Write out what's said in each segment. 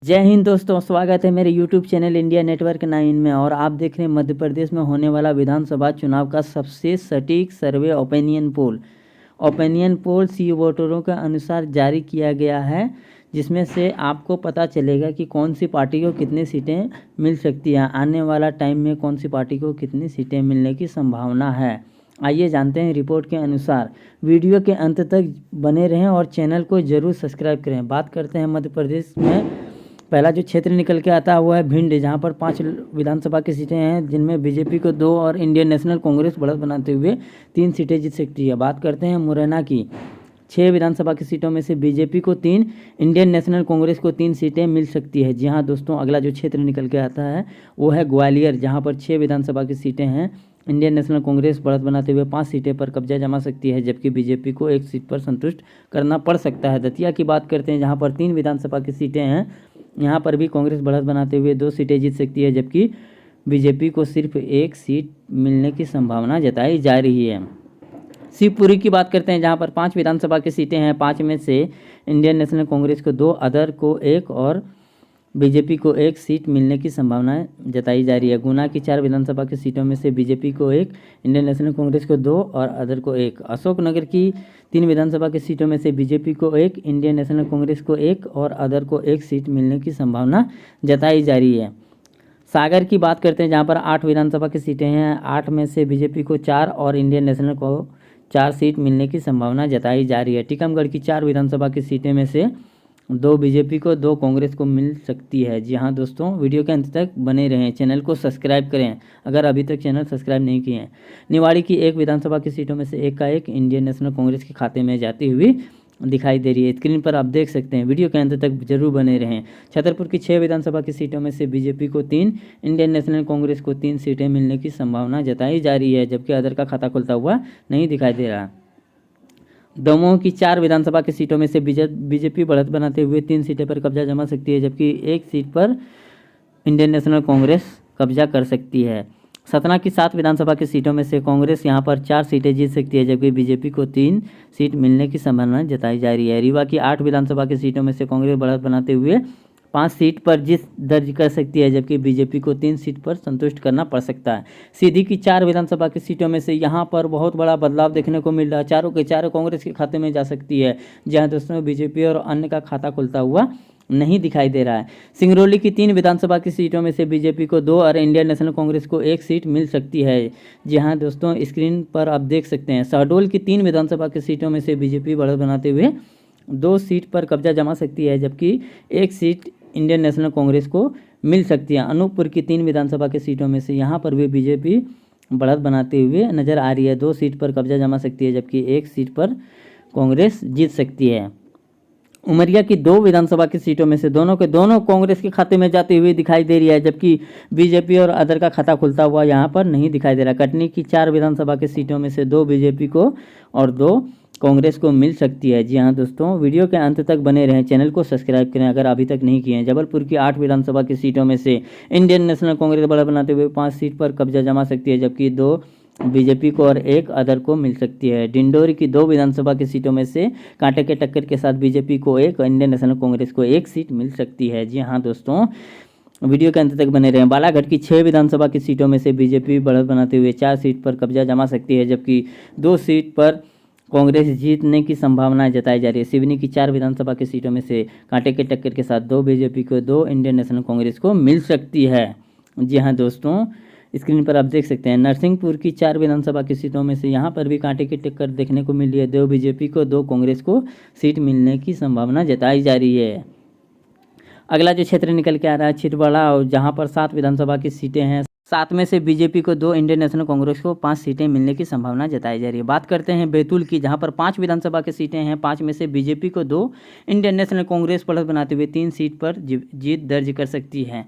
जय हिंद दोस्तों, स्वागत है मेरे यूट्यूब चैनल इंडिया नेटवर्क 9 में। और आप देख रहे हैं मध्य प्रदेश में होने वाला विधानसभा चुनाव का सबसे सटीक सर्वे ओपिनियन पोल सी वोटरों के अनुसार जारी किया गया है, जिसमें से आपको पता चलेगा कि कौन सी पार्टी को कितनी सीटें मिल सकती हैं। आने वाला टाइम में कौन सी पार्टी को कितनी सीटें मिलने की संभावना है, आइए जानते हैं रिपोर्ट के अनुसार। वीडियो के अंत तक बने रहें और चैनल को ज़रूर सब्सक्राइब करें। बात करते हैं मध्य प्रदेश में पहला जो क्षेत्र निकल के आता हुआ है भिंड, जहां पर 5 विधानसभा की सीटें हैं, जिनमें बीजेपी को 2 और इंडियन नेशनल कांग्रेस बढ़त बनाते हुए 3 सीटें जीत सकती है। बात करते हैं मुरैना की 6 विधानसभा की सीटों में से बीजेपी को 3, इंडियन नेशनल कांग्रेस को 3 सीटें मिल सकती है। जी हाँ दोस्तों, अगला जो क्षेत्र निकल के आता है वो है ग्वालियर, जहाँ पर 6 विधानसभा की सीटें हैं। इंडियन नेशनल कांग्रेस बढ़त बनाते हुए 5 सीटें पर कब्जा जमा सकती है, जबकि बीजेपी को 1 सीट पर संतुष्ट करना पड़ सकता है। दतिया की बात करते हैं, जहाँ पर 3 विधानसभा की सीटें हैं। यहाँ पर भी कांग्रेस बढ़त बनाते हुए 2 सीटें जीत सकती है, जबकि बीजेपी को सिर्फ 1 सीट मिलने की संभावना जताई जा रही है। शिवपुरी की बात करते हैं, जहाँ पर 5 विधानसभा की सीटें हैं। 5 में से इंडियन नेशनल कांग्रेस को 2, अदर को 1 और बीजेपी को 1 सीट मिलने की संभावना जताई जा रही है। गुना की 4 विधानसभा की सीटों में से बीजेपी को 1, इंडियन नेशनल कांग्रेस को 2 और अदर को 1। अशोकनगर की 3 विधानसभा की सीटों में से बीजेपी को 1, इंडियन नेशनल कांग्रेस को 1 और अदर को 1 सीट मिलने की संभावना जताई जा रही है। सागर की बात करते हैं, जहाँ पर 8 विधानसभा की सीटें हैं। 8 में से बीजेपी को 4 और इंडियन नेशनल को 4 सीट मिलने की संभावना जताई जा रही है। टीकमगढ़ की 4 विधानसभा की सीटें में से 2 बीजेपी को, 2 कांग्रेस को मिल सकती है। जी हाँ दोस्तों, वीडियो के अंत तक बने रहें, चैनल को सब्सक्राइब करें अगर अभी तक चैनल सब्सक्राइब नहीं किए हैं। निवाड़ी की 1 विधानसभा की सीटों में से 1 का 1 इंडियन नेशनल कांग्रेस के खाते में जाती हुई दिखाई दे रही है। स्क्रीन पर आप देख सकते हैं, वीडियो के अंत तक जरूर बने रहें। छतरपुर की 6 विधानसभा की सीटों में से बीजेपी को 3, इंडियन नेशनल कांग्रेस को 3 सीटें मिलने की संभावना जताई जा रही है, जबकि अदर का खाता खुलता हुआ नहीं दिखाई दे रहा। दमोह की 4 विधानसभा की सीटों में से बीजेपी बढ़त बनाते हुए 3 सीटें पर कब्जा जमा सकती है, जबकि 1 सीट पर इंडियन नेशनल कांग्रेस कब्जा कर सकती है। सतना की 7 विधानसभा की सीटों में से कांग्रेस यहां पर 4 सीटें जीत सकती है, जबकि बीजेपी को 3 सीट मिलने की संभावना जताई जा रही है। रीवा की 8 विधानसभा की सीटों में से कांग्रेस बढ़त बनाते हुए 5 सीट पर जीत दर्ज कर सकती है, जबकि बीजेपी को 3 सीट पर संतुष्ट करना पड़ सकता है। सीधी की 4 विधानसभा की सीटों में से यहां पर बहुत बड़ा बदलाव देखने को मिल रहा है। चारों के चारों कांग्रेस के खाते में जा सकती है, जहां दोस्तों बीजेपी और अन्य का खाता खुलता हुआ नहीं दिखाई दे रहा है। सिंगरौली की 3 विधानसभा की सीटों में से बीजेपी को 2 और इंडियन नेशनल कांग्रेस को 1 सीट मिल सकती है। जी हाँ दोस्तों, स्क्रीन पर आप देख सकते हैं। शहडोल की 3 विधानसभा की सीटों में से बीजेपी बढ़त बनाते हुए 2 सीट पर कब्जा जमा सकती है, जबकि 1 सीट इंडियन नेशनल कांग्रेस को मिल सकती है। अनूपपुर की 3 विधानसभा की सीटों में से यहाँ पर भी बीजेपी बढ़त बनाते हुए नजर आ रही है। 2 सीट पर कब्जा जमा सकती है, जबकि 1 सीट पर कांग्रेस जीत सकती है। उमरिया की 2 विधानसभा की सीटों में से दोनों के दोनों कांग्रेस के खाते में जाती हुई दिखाई दे रही है, जबकि बीजेपी और अदर का खाता खुलता हुआ यहाँ पर नहीं दिखाई दे रहा। कटनी की 4 विधानसभा की सीटों में से 2 बीजेपी को और 2 कांग्रेस को मिल सकती है। जी हाँ दोस्तों, वीडियो के अंत तक बने रहें, चैनल को सब्सक्राइब करें अगर अभी तक नहीं किए हैं। जबलपुर की 8 विधानसभा की सीटों में से इंडियन नेशनल कांग्रेस बढ़त बनाते हुए 5 सीट पर कब्जा जमा सकती है, जबकि 2 बीजेपी को और 1 अदर को मिल सकती है। डिंडोरी की 2 विधानसभा की सीटों में से कांटे के टक्कर के साथ बीजेपी को 1 और इंडियन नेशनल कांग्रेस को 1 सीट मिल सकती है। जी हाँ दोस्तों, वीडियो के अंत तक बने रहें। बालाघाट की 6 विधानसभा की सीटों में से बीजेपी बढ़त बनाते हुए 4 सीट पर कब्जा जमा सकती है, जबकि 2 सीट पर कांग्रेस जीतने की संभावना जताई जा रही है। सिवनी की 4 विधानसभा की सीटों में से कांटे के टक्कर के साथ 2 बीजेपी को, 2 इंडियन नेशनल कांग्रेस को मिल सकती है। जी हाँ दोस्तों, स्क्रीन पर आप देख सकते हैं। नरसिंहपुर की 4 विधानसभा की सीटों में से यहाँ पर भी कांटे की टक्कर देखने को मिल रही है। 2 बीजेपी को, 2 कांग्रेस को सीट मिलने की संभावना जताई जा रही है। अगला जो क्षेत्र निकल के आ रहा है छिटवाड़ा, जहाँ पर 7 विधानसभा की सीटें हैं। 7 में से बीजेपी को 2, इंडियन नेशनल कांग्रेस को 5 सीटें मिलने की संभावना जताई जा रही है। बात करते हैं बैतूल की, जहां पर 5 विधानसभा की सीटें हैं। 5 में से बीजेपी को 2, इंडियन नेशनल कांग्रेस बढ़त बनाते हुए 3 सीट पर जीत दर्ज कर सकती है।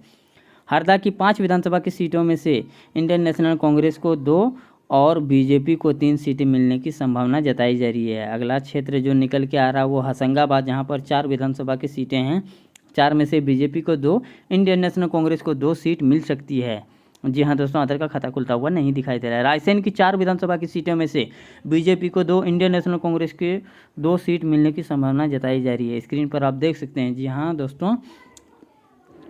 हरदा की 5 विधानसभा की सीटों में से इंडियन नेशनल कांग्रेस को 2 और बीजेपी को 3 सीटें मिलने की संभावना जताई जा रही है। अगला क्षेत्र जो निकल के आ रहा है वो होशंगाबाद, जहाँ पर 4 विधानसभा की सीटें हैं। 4 में से बीजेपी को 2, इंडियन नेशनल कांग्रेस को 2 सीट मिल सकती है। जी हाँ दोस्तों, अदर का खाता खुलता हुआ नहीं दिखाई दे रहा है। रायसेन की 4 विधानसभा की सीटों में से बीजेपी को 2, इंडियन नेशनल कांग्रेस के 2 सीट मिलने की संभावना जताई जा रही है। स्क्रीन पर आप देख सकते हैं। जी हाँ दोस्तों,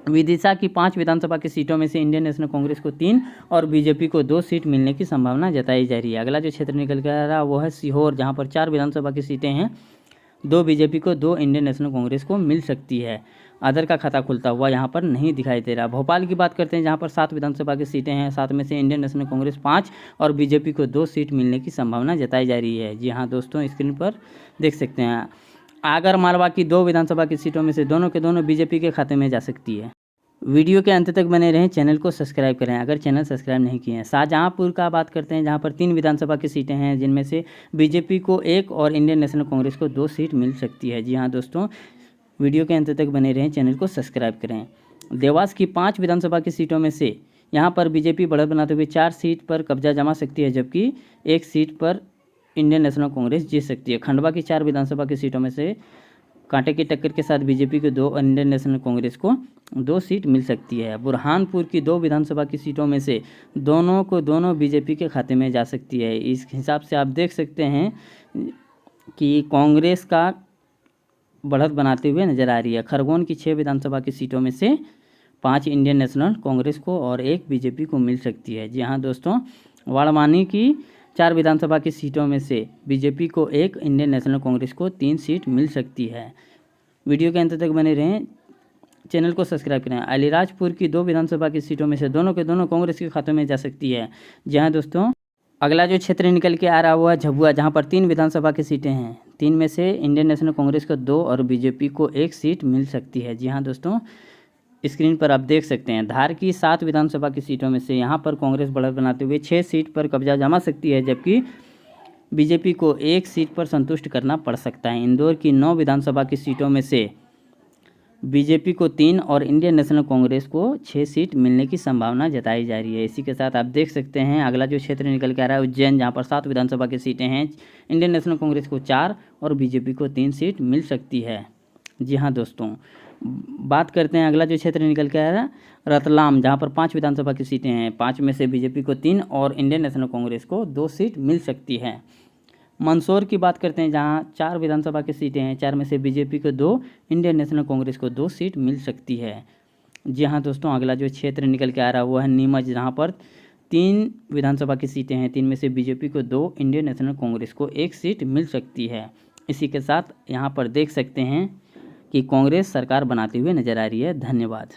विदिशा की 5 विधानसभा की सीटों में से इंडियन नेशनल कांग्रेस को 3 और बीजेपी को 2 सीट मिलने की संभावना जताई जा रही है। अगला जो क्षेत्र निकल कर आ रहा है वो है सीहोर, जहां पर 4 विधानसभा की सीटें हैं, 2 बीजेपी को, 2 इंडियन नेशनल कांग्रेस को मिल सकती है। अदर का खाता खुलता हुआ यहाँ पर नहीं दिखाई दे रहा। भोपाल की बात करते हैं, जहाँ पर 7 विधानसभा की सीटें हैं, 7 में से इंडियन नेशनल कांग्रेस 5 और बीजेपी को 2 सीट मिलने की संभावना जताई जा रही है। जी हाँ दोस्तों, स्क्रीन पर देख सकते हैं। आगर मालवा की 2 विधानसभा की सीटों में से दोनों के दोनों बीजेपी के खाते में जा सकती है। वीडियो के अंत तक बने रहें, चैनल को सब्सक्राइब करें अगर चैनल सब्सक्राइब नहीं किए हैं। शाहजहांपुर का बात करते हैं, जहां पर 3 विधानसभा की सीटें हैं, जिनमें से बीजेपी को 1 और इंडियन नेशनल कांग्रेस को 2 सीट मिल सकती है। जी हाँ दोस्तों, वीडियो के अंत तक बने रहें, चैनल को सब्सक्राइब करें। देवास की 5 विधानसभा की सीटों में से यहाँ पर बीजेपी बढ़त बनाते हुए 4 सीट पर कब्जा जमा सकती है, जबकि 1 सीट पर इंडियन नेशनल कांग्रेस जीत सकती है। खंडवा की 4 विधानसभा की सीटों में से कांटे की टक्कर के साथ बीजेपी को 2 और इंडियन नेशनल कांग्रेस को 2 सीट मिल सकती है। बुरहानपुर की 2 विधानसभा की सीटों में से दोनों को दोनों बीजेपी के खाते में जा सकती है। इस हिसाब से आप देख सकते हैं कि कांग्रेस का बढ़त बनाते हुए नजर आ रही है। खरगोन की 6 विधानसभा की सीटों में से 5 इंडियन नेशनल कांग्रेस को और 1 बीजेपी को मिल सकती है। जी हाँ दोस्तों, वाड़वानी की 4 विधानसभा की सीटों में से बीजेपी को 1, इंडियन नेशनल कांग्रेस को 3 सीट मिल सकती है। वीडियो के अंत तक बने रहें, चैनल को सब्सक्राइब करें। अलीराजपुर की 2 विधानसभा की सीटों में से दोनों के दोनों कांग्रेस के खातों में जा सकती है। जी हाँ दोस्तों, अगला जो क्षेत्र निकल के आ रहा हुआ है झबुआ, जहाँ पर 3 विधानसभा की सीटें हैं, 3 में से इंडियन नेशनल कांग्रेस को 2 और बीजेपी को 1 सीट मिल सकती है। जी हाँ दोस्तों, स्क्रीन पर आप देख सकते हैं। धार की 7 विधानसभा की सीटों में से यहाँ पर कांग्रेस बढ़त बनाते हुए 6 सीट पर कब्जा जमा सकती है, जबकि बीजेपी को 1 सीट पर संतुष्ट करना पड़ सकता है। इंदौर की 9 विधानसभा की सीटों में से बीजेपी को 3 और इंडियन नेशनल कांग्रेस को 6 सीट मिलने की संभावना जताई जा रही है। इसी के साथ आप देख सकते हैं अगला जो क्षेत्र निकल के आ रहा है उज्जैन, जहाँ पर 7 विधानसभा की सीटें हैं, इंडियन नेशनल कांग्रेस को 4 और बीजेपी को 3 सीट मिल सकती है। जी हाँ दोस्तों, बात करते हैं अगला जो क्षेत्र निकल के आ रहा है रतलाम, जहाँ पर 5 विधानसभा की सीटें हैं, 5 में से बीजेपी को 3 और इंडियन नेशनल कांग्रेस को 2 सीट मिल सकती है। मंदसौर की बात करते हैं, जहां 4 विधानसभा की सीटें हैं, 4 में से बीजेपी को 2, इंडियन नेशनल कांग्रेस को 2 सीट मिल सकती है। जी हाँ दोस्तों, अगला जो क्षेत्र निकल के आ रहा हुआ है नीमच, जहां पर 3 विधानसभा की सीटें हैं, 3 में से बीजेपी को 2, इंडियन नेशनल कांग्रेस को 1 सीट मिल सकती है। इसी के साथ यहाँ पर देख सकते हैं कि कांग्रेस सरकार बनाते हुए नजर आ रही है। धन्यवाद।